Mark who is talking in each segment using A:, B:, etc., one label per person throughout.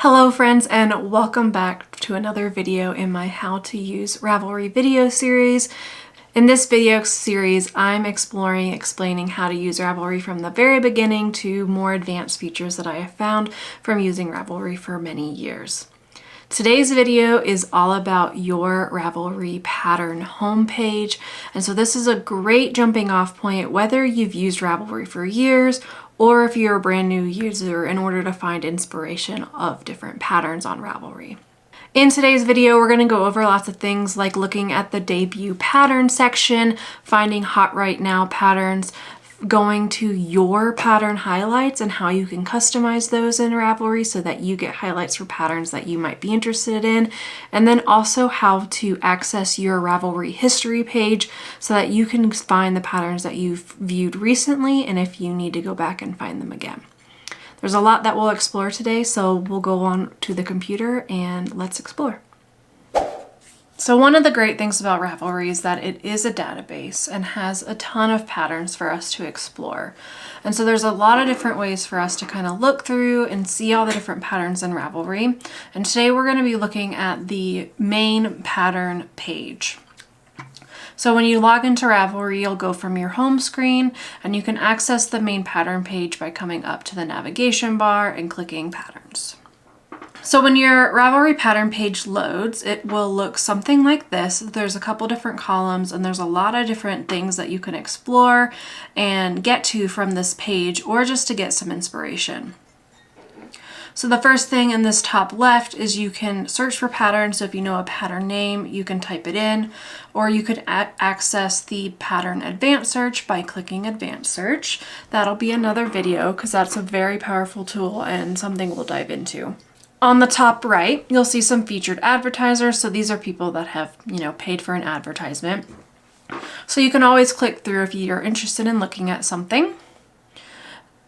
A: Hello friends, and welcome back to another video in my How to Use Ravelry video series. In this video series, I'm explaining how to use Ravelry from the very beginning to more advanced features that I have found from using Ravelry for many years. Today's video is all about your Ravelry pattern homepage, and so this is a great jumping off point whether you've used Ravelry for years or if you're a brand new user in order to find inspiration of different patterns on Ravelry. In today's video, we're going to go over lots of things like looking at the debut pattern section, finding hot right now patterns, going to your pattern highlights and how you can customize those in Ravelry so that you get highlights for patterns that you might be interested in, and then also how to access your Ravelry history page so that you can find the patterns that you've viewed recently and if you need to go back and find them again. There's a lot that we'll explore today, so we'll go on to the computer and let's explore. So one of the great things about Ravelry is that it is a database and has a ton of patterns for us to explore. And so there's a lot of different ways for us to kind of look through and see all the different patterns in Ravelry. And today we're going to be looking at the main pattern page. So when you log into Ravelry, you'll go from your home screen and you can access the main pattern page by coming up to the navigation bar and clicking patterns. So when your Ravelry pattern page loads, it will look something like this. There's a couple different columns and there's a lot of different things that you can explore and get to from this page or just to get some inspiration. So the first thing in this top left is you can search for patterns. So if you know a pattern name, you can type it in, or you could access the pattern advanced search by clicking advanced search. That'll be another video because that's a very powerful tool and something we'll dive into. On the top right, you'll see some featured advertisers. So these are people that have, paid for an advertisement. So you can always click through if you're interested in looking at something.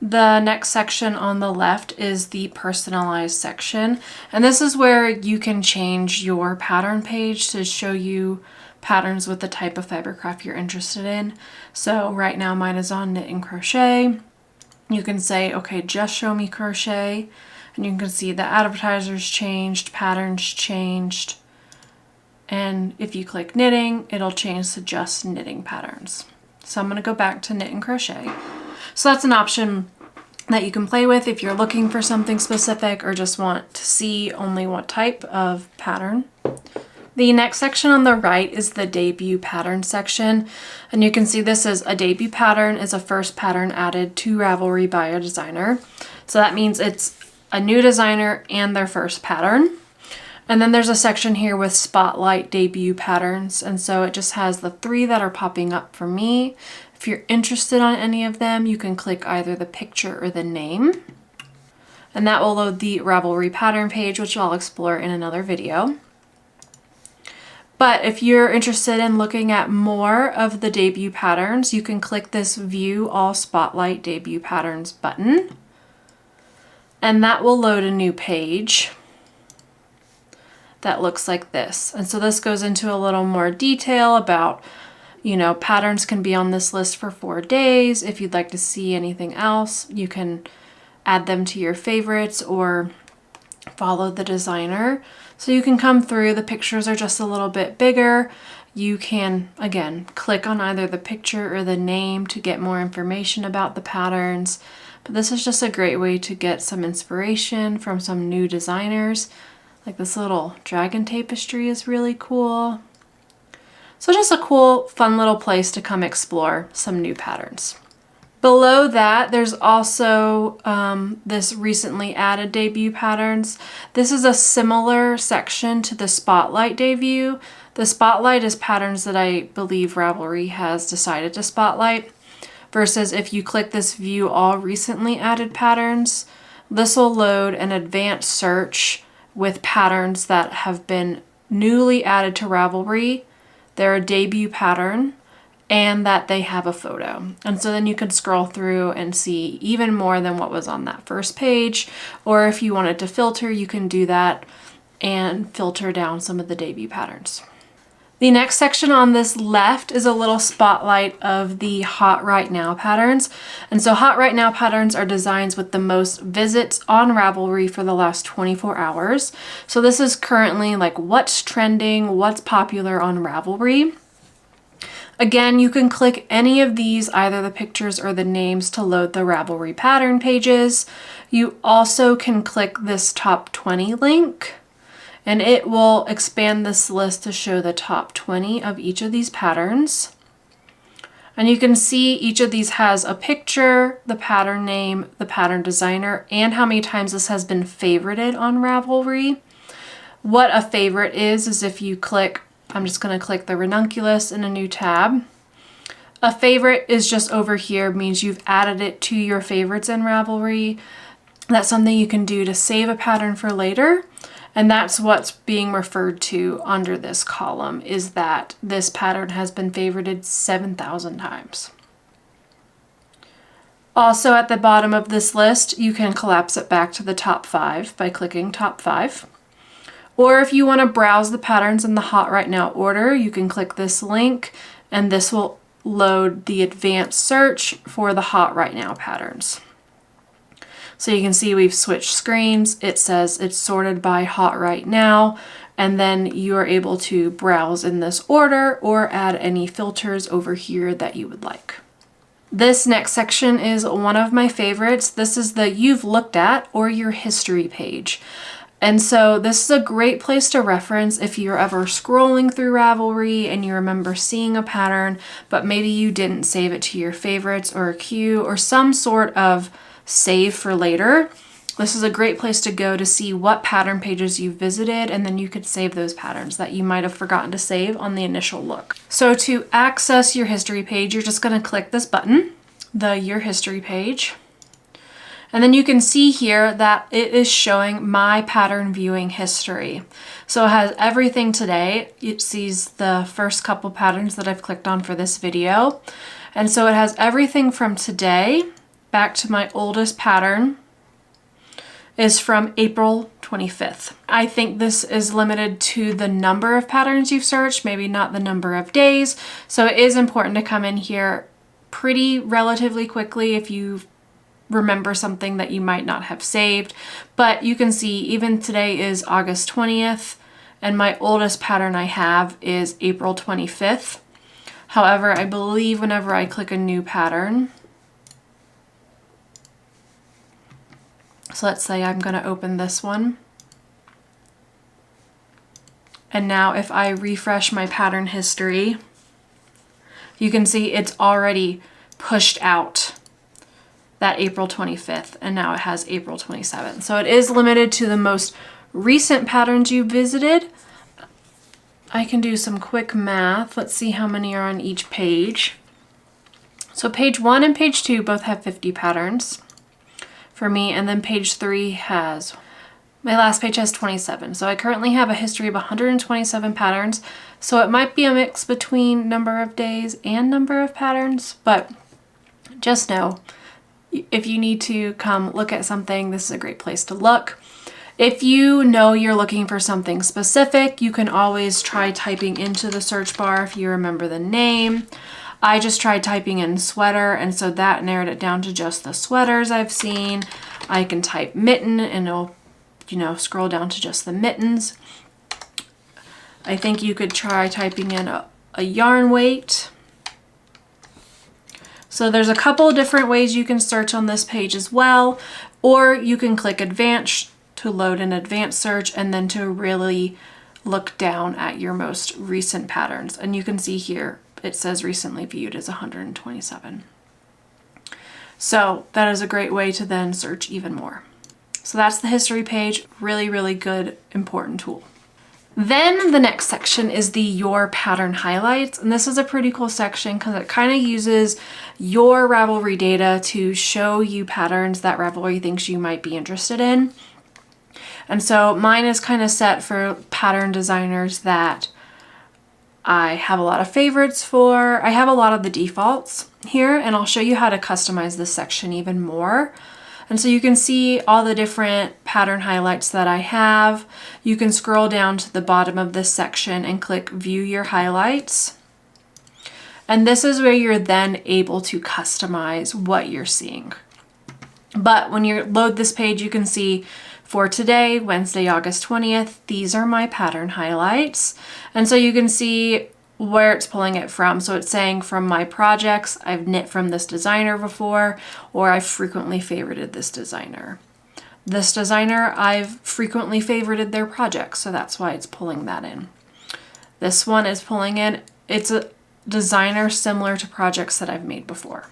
A: The next section on the left is the personalized section. And this is where you can change your pattern page to show you patterns with the type of fibercraft you're interested in. So right now mine is on knit and crochet. You can say, okay, just show me crochet. And you can see the advertisers changed, patterns changed. And if you click knitting, it'll change to just knitting patterns. So I'm going to go back to knit and crochet. So that's an option that you can play with if you're looking for something specific or just want to see only what type of pattern. The next section on the right is the debut pattern section. And you can see this is a debut pattern is a first pattern added to Ravelry by a designer. So that means it's a new designer and their first pattern. And then there's a section here with spotlight debut patterns. And so it just has the 3 that are popping up for me. If you're interested on any of them, you can click either the picture or the name. And that will load the Ravelry pattern page, which I'll explore in another video. But if you're interested in looking at more of the debut patterns, you can click this View All Spotlight Debut Patterns button. And that will load a new page that looks like this. And so this goes into a little more detail about, patterns can be on this list for 4 days. If you'd like to see anything else, you can add them to your favorites or follow the designer. So you can come through. The pictures are just a little bit bigger. You can, again, click on either the picture or the name to get more information about the patterns. But this is just a great way to get some inspiration from some new designers. Like this little dragon tapestry is really cool. So just a cool, fun little place to come explore some new patterns. Below that, there's also this recently added debut patterns. This is a similar section to the Spotlight debut. The Spotlight is patterns that I believe Ravelry has decided to spotlight. Versus if you click this View All Recently Added Patterns, this will load an advanced search with patterns that have been newly added to Ravelry. They're a debut pattern and that they have a photo. And so then you can scroll through and see even more than what was on that first page. Or if you wanted to filter, you can do that and filter down some of the debut patterns. The next section on this left is a little spotlight of the Hot Right Now patterns. And so Hot Right Now patterns are designs with the most visits on Ravelry for the last 24 hours. So this is currently like what's trending, what's popular on Ravelry. Again, you can click any of these, either the pictures or the names, to load the Ravelry pattern pages. You also can click this top 20 link, and it will expand this list to show the top 20 of each of these patterns. And you can see each of these has a picture, the pattern name, the pattern designer, and how many times this has been favorited on Ravelry. What a favorite is if you click, I'm just going to click the ranunculus in a new tab. A favorite is just over here, means you've added it to your favorites in Ravelry. That's something you can do to save a pattern for later. And that's what's being referred to under this column, is that this pattern has been favorited 7,000 times. Also at the bottom of this list, you can collapse it back to the top 5 by clicking top 5. Or if you want to browse the patterns in the Hot Right Now order, you can click this link, and this will load the advanced search for the Hot Right Now patterns. So you can see we've switched screens. It says it's sorted by Hot Right Now, and then you are able to browse in this order or add any filters over here that you would like. This next section is one of my favorites. This is the You've Looked At or Your History page. And so this is a great place to reference if you're ever scrolling through Ravelry and you remember seeing a pattern, but maybe you didn't save it to your favorites or a queue or some sort of save for later. This is a great place to go to see what pattern pages you've visited, and then you could save those patterns that you might have forgotten to save on the initial look. So to access your history page, you're just going to click this button, the Your History page. And then you can see here that it is showing my pattern viewing history. So it has everything today. It sees the first couple patterns that I've clicked on for this video. And so it has everything from today back to my oldest pattern is from April 25th. I think this is limited to the number of patterns you've searched, maybe not the number of days. So it is important to come in here pretty relatively quickly if you remember something that you might not have saved. But you can see even today is August 20th, and my oldest pattern I have is April 25th. However, I believe whenever I click a new pattern, so let's say I'm going to open this one. And now if I refresh my pattern history, you can see it's already pushed out that April 25th, and now it has April 27th. So it is limited to the most recent patterns you visited. I can do some quick math. Let's see how many are on each page. So page 1 and page 2 both have 50 patterns for me, and then page 3 has, my last page has 27. So I currently have a history of 127 patterns. So it might be a mix between number of days and number of patterns, but just know if you need to come look at something, this is a great place to look. If you know you're looking for something specific, you can always try typing into the search bar if you remember the name. I just tried typing in sweater, and so that narrowed it down to just the sweaters I've seen. I can type mitten and it'll, scroll down to just the mittens. I think you could try typing in a yarn weight. So there's a couple of different ways you can search on this page as well, or you can click advanced to load an advanced search and then to really look down at your most recent patterns. And you can see here, it says recently viewed as 127. So that is a great way to then search even more. So that's the history page, really, really good, important tool. Then the next section is the Your Pattern Highlights. And this is a pretty cool section because it kind of uses your Ravelry data to show you patterns that Ravelry thinks you might be interested in. And so mine is kind of set for pattern designers that I have a lot of favorites for. I have a lot of the defaults here, and I'll show you how to customize this section even more. And so you can see all the different pattern highlights that I have. You can scroll down to the bottom of this section and click View Your Highlights. And this is where you're then able to customize what you're seeing. But when you load this page, you can see for today, Wednesday, August 20th, these are my pattern highlights. And so you can see where it's pulling it from. So it's saying from my projects, I've knit from this designer before, or I've frequently favorited this designer. This designer, I've frequently favorited their projects, so that's why it's pulling that in. This one is pulling in, it's a designer similar to projects that I've made before.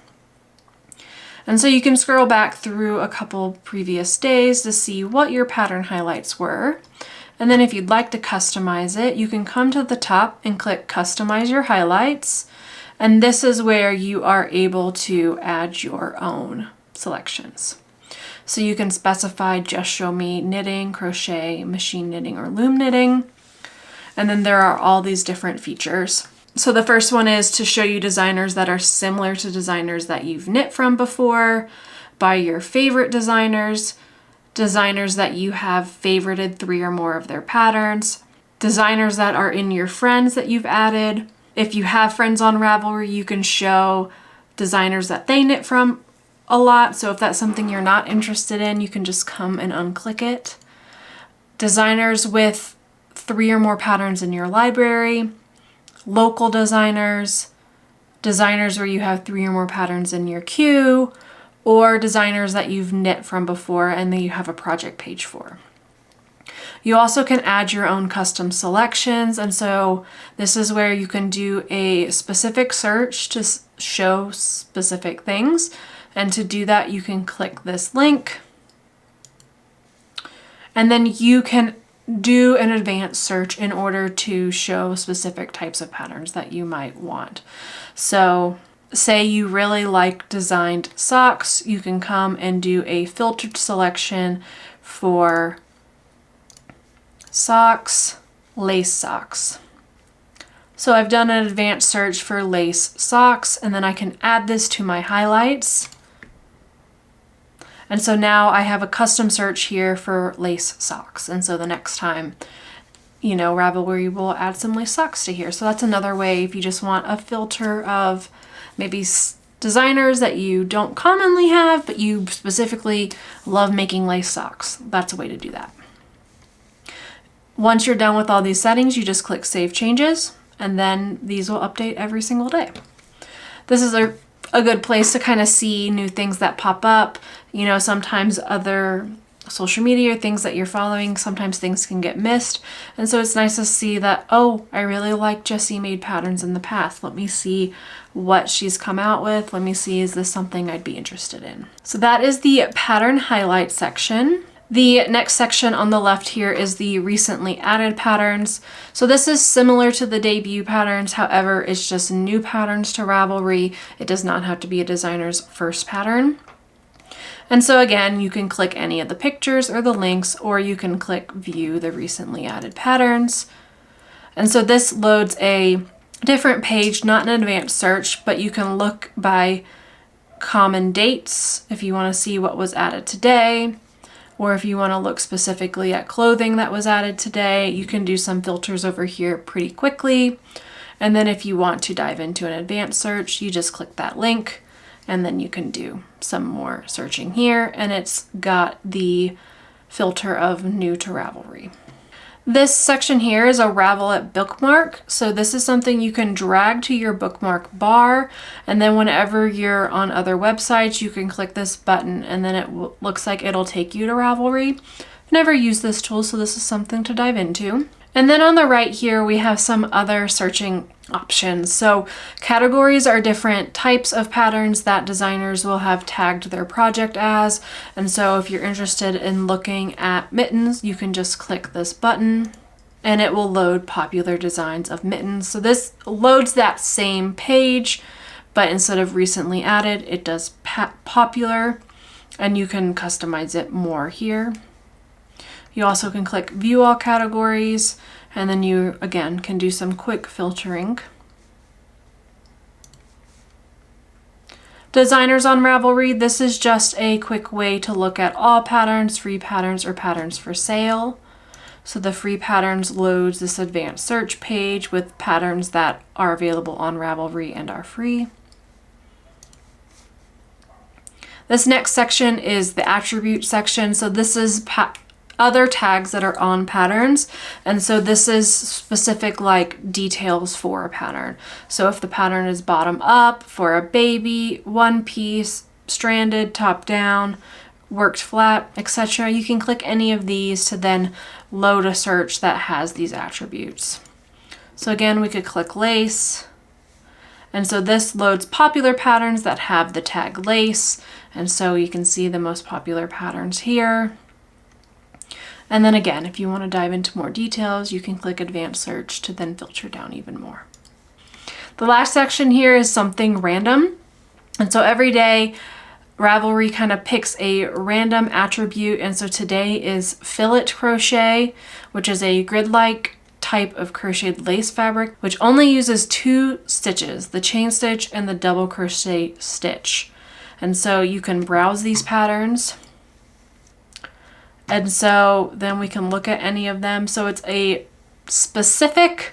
A: And so you can scroll back through a couple previous days to see what your pattern highlights were. And then if you'd like to customize it, you can come to the top and click Customize Your Highlights. And this is where you are able to add your own selections. So you can specify just show me knitting, crochet, machine knitting, or loom knitting. And then there are all these different features. So the first one is to show you designers that are similar to designers that you've knit from before, by your favorite designers, designers that you have favorited 3 or more of their patterns, designers that are in your friends that you've added. If you have friends on Ravelry, you can show designers that they knit from a lot. So if that's something you're not interested in, you can just come and unclick it. Designers with 3 or more patterns in your library, local designers, designers where you have 3 or more patterns in your queue, or designers that you've knit from before and then you have a project page for. You also can add your own custom selections, and so this is where you can do a specific search to show specific things. And to do that, you can click this link, and then you can do an advanced search in order to show specific types of patterns that you might want. So say you really like designed socks, you can come and do a filtered selection for socks, lace socks. So I've done an advanced search for lace socks, and then I can add this to my highlights. And so now I have a custom search here for lace socks. And so the next time, you know, Ravelry will add some lace socks to here. So that's another way if you just want a filter of maybe designers that you don't commonly have, but you specifically love making lace socks. That's a way to do that. Once you're done with all these settings, you just click Save Changes, and then these will update every single day. This is a good place to kind of see new things that pop up. You know, sometimes other social media, things that you're following, sometimes things can get missed. And so it's nice to see that, oh, I really like Jessie made patterns in the past. Let me see what she's come out with. Let me see, is this something I'd be interested in? So that is the pattern highlight section. The next section on the left here is the recently added patterns. So this is similar to the debut patterns, however, it's just new patterns to Ravelry. It does not have to be a designer's first pattern. And so again, you can click any of the pictures or the links, or you can click View the recently added patterns. And so this loads a different page, not an advanced search, but you can look by common dates if you want to see what was added today. Or if you want to look specifically at clothing that was added today, you can do some filters over here pretty quickly. And then if you want to dive into an advanced search, you just click that link, and then you can do some more searching here. And it's got the filter of new to Ravelry. This section here is a Ravel It Bookmark. So this is something you can drag to your bookmark bar, and then whenever you're on other websites, you can click this button, and then it looks like it'll take you to Ravelry. I've never used this tool, so this is something to dive into. And then on the right here, we have some other searching options. So categories are different types of patterns that designers will have tagged their project as. And so if you're interested in looking at mittens, you can just click this button and it will load popular designs of mittens. So this loads that same page, but instead of recently added, it does popular, and you can customize it more here. You also can click View All Categories, and then you, again, can do some quick filtering. designers on Ravelry. This is just a quick way to look at all patterns, free patterns, or patterns for sale. So the free patterns loads this advanced search page with patterns that are available on Ravelry and are free. This next section is the attribute section. So this is other tags that are on patterns. And so this is specific like details for a pattern. So if the pattern is bottom up for a baby, one piece, stranded, top down, worked flat, etc., you can click any of these to then load a search that has these attributes. So again, we could click lace. And so this loads popular patterns that have the tag lace. And so you can see the most popular patterns here. And then again, if you want to dive into more details, you can click advanced search to then filter down even more. The last section here is something random. And so every day, Ravelry kind of picks a random attribute. And so today is fillet crochet, which is a grid-like type of crocheted lace fabric, which only uses 2 stitches, the chain stitch and the double crochet stitch. And so you can browse these patterns. And so then we can look at any of them. So it's a specific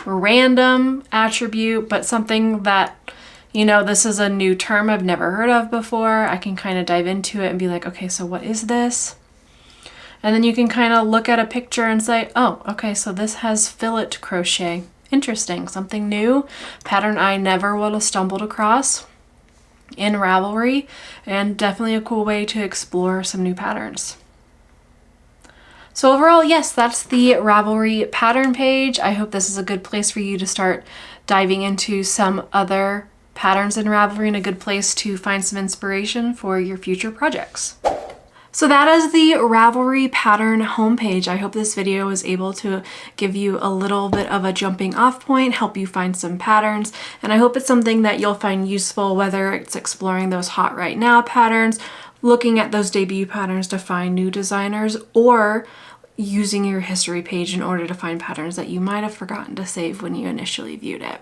A: random attribute, but something that, you know, this is a new term I've never heard of before. I can kind of dive into it and be like, okay, so what is this? And then you can kind of look at a picture and say, oh, okay, so this has fillet crochet. Interesting, something new, pattern I never would have stumbled across in Ravelry, and definitely a cool way to explore some new patterns. So overall, yes, that's the Ravelry pattern page. I hope this is a good place for you to start diving into some other patterns in Ravelry and a good place to find some inspiration for your future projects. So that is the Ravelry pattern homepage. I hope this video was able to give you a little bit of a jumping off point, help you find some patterns, and I hope it's something that you'll find useful, whether it's exploring those hot right now patterns, looking at those debut patterns to find new designers, or using your history page in order to find patterns that you might have forgotten to save when you initially viewed it.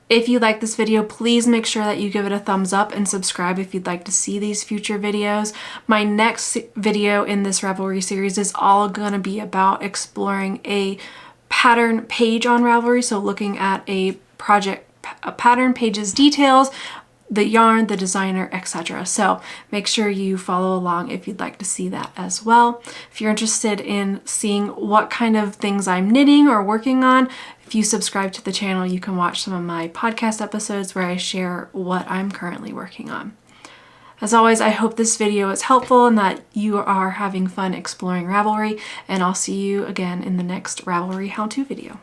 A: If you like this video, please make sure that you give it a thumbs up and subscribe if you'd like to see these future videos. My next video in this Ravelry series is all gonna be about exploring a pattern page on Ravelry, so looking at a pattern page's details, the yarn, the designer, etc. So make sure you follow along if you'd like to see that as well. If you're interested in seeing what kind of things I'm knitting or working on, if you subscribe to the channel, you can watch some of my podcast episodes where I share what I'm currently working on. As always, I hope this video is helpful and that you are having fun exploring Ravelry, and I'll see you again in the next Ravelry how-to video.